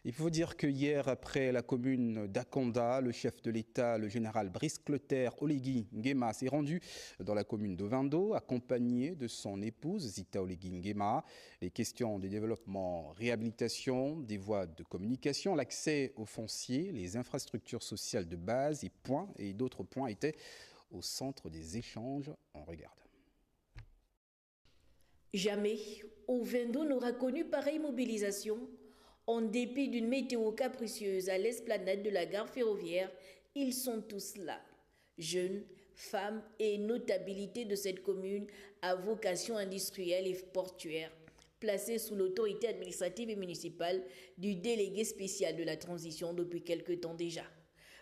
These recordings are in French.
Il faut dire que hier, après la commune d'Akonda, le chef de l'État, le général Brice Clotaire Oligui Nguema, s'est rendu dans la commune d'Ovendo, accompagné de son épouse Zita Oligui Nguema. Les questions de développement, réhabilitation, des voies de communication, l'accès aux fonciers, les infrastructures sociales de base et d'autres points étaient au centre des échanges. On regarde. Jamais Ovendo n'aura connu pareille mobilisation. En dépit d'une météo capricieuse à l'esplanade de la gare ferroviaire, ils sont tous là. Jeunes, femmes et notabilités de cette commune à vocation industrielle et portuaire, placés sous l'autorité administrative et municipale du délégué spécial de la transition depuis quelque temps déjà.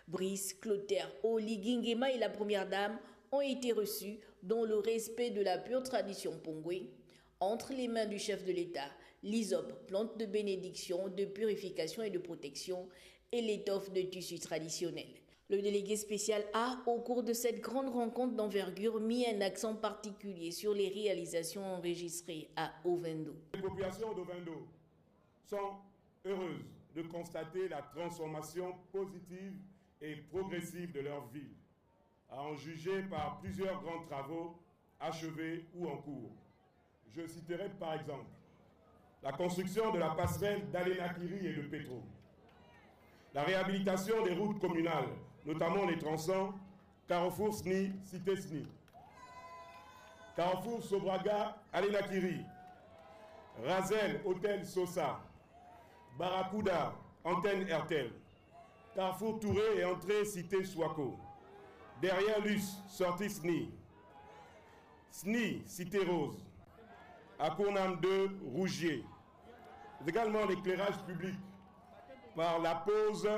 Brice Clotaire Oligui Nguema et la première dame ont été reçus dans le respect de la pure tradition pongwe. Entre les mains du chef de l'État, l'hysope, plante de bénédiction, de purification et de protection, et l'étoffe de tissu traditionnel. Le délégué spécial a, au cours de cette grande rencontre d'envergure, mis un accent particulier sur les réalisations enregistrées à Ovendo. Les populations d'Ovendo sont heureuses de constater la transformation positive et progressive de leur ville, à en juger par plusieurs grands travaux achevés ou en cours. Je citerai par exemple la construction de la passerelle d'Alénakiri et de Petro, la réhabilitation des routes communales, notamment les tronçons Carrefour SNI, Cité SNI, Carrefour Sobraga, Alénakiri, Razel, Hôtel Sosa, Barracuda, Antenne Hertel, Carrefour Touré et entrée Cité Souako, derrière Luce, sortie SNI, SNI, Cité Rose, à Cournam 2, Rougier. Également l'éclairage public par la pose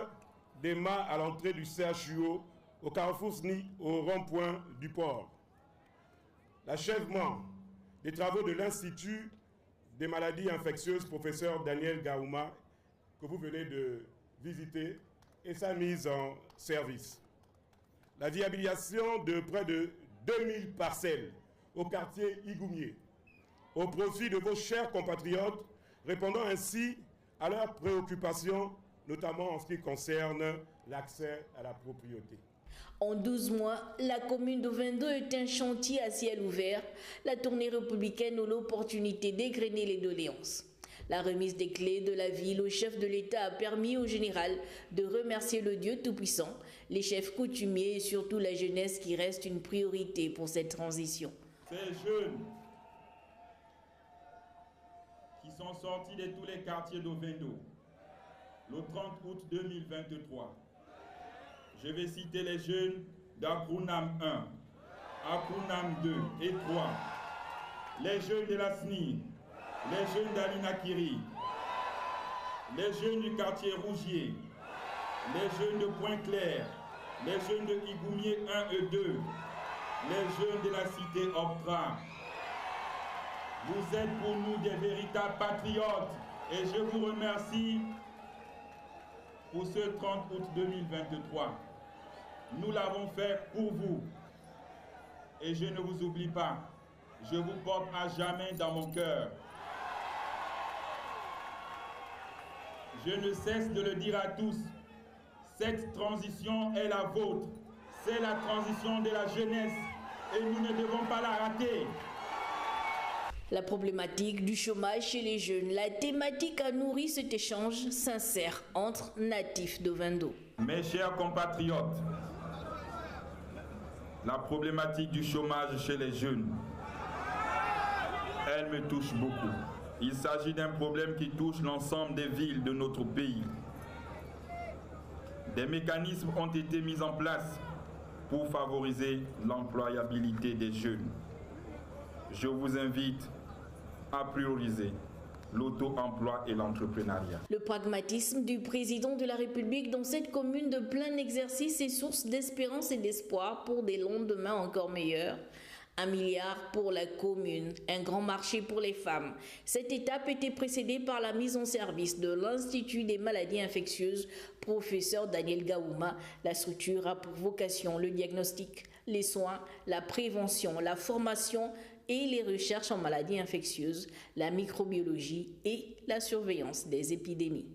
des mâts à l'entrée du CHUO au Carrefour SNI au rond-point du port. L'achèvement des travaux de l'Institut des maladies infectieuses, professeur Daniel Gaouma, que vous venez de visiter, et sa mise en service. La viabilisation de près de 2000 parcelles au quartier Igoumier, au profit de vos chers compatriotes, répondant ainsi à leurs préoccupations, notamment en ce qui concerne l'accès à la propriété. En 12 mois, la commune d'Ovendo est un chantier à ciel ouvert, la tournée républicaine ou l'opportunité d'égrener les doléances. La remise des clés de la ville au chef de l'État a permis au général de remercier le Dieu Tout-Puissant, les chefs coutumiers et surtout la jeunesse qui reste une priorité pour cette transition. Ces jeunes qui sont sortis de tous les quartiers d'Ovendo le 30 août 2023. Je vais citer les jeunes d'Akounam 1, Akounam 2 et 3, les jeunes de la SNI, les jeunes d'Alénakiri, les jeunes du quartier Rougier, les jeunes de Pointe-Claire, les jeunes de Igoumier 1 et 2, les jeunes de la cité Optra. Vous êtes pour nous des véritables patriotes et je vous remercie pour ce 30 août 2023. Nous l'avons fait pour vous et je ne vous oublie pas. Je vous porte à jamais dans mon cœur. Je ne cesse de le dire à tous, cette transition est la vôtre. C'est la transition de la jeunesse et nous ne devons pas la rater. La problématique du chômage chez les jeunes, la thématique a nourri cet échange sincère entre natifs d'Ovendo. Mes chers compatriotes, la problématique du chômage chez les jeunes, elle me touche beaucoup. Il s'agit d'un problème qui touche l'ensemble des villes de notre pays. Des mécanismes ont été mis en place pour favoriser l'employabilité des jeunes. Je vous invite à prioriser l'auto-emploi et l'entrepreneuriat. Le pragmatisme du président de la République dans cette commune de plein exercice est source d'espérance et d'espoir pour des lendemains encore meilleurs. 1 milliard pour la commune, un grand marché pour les femmes. Cette étape était précédée par la mise en service de l'Institut des maladies infectieuses, professeur Daniel Gaouma. La structure a pour vocation le diagnostic, les soins, la prévention, la formation et les recherches en maladies infectieuses, la microbiologie et la surveillance des épidémies.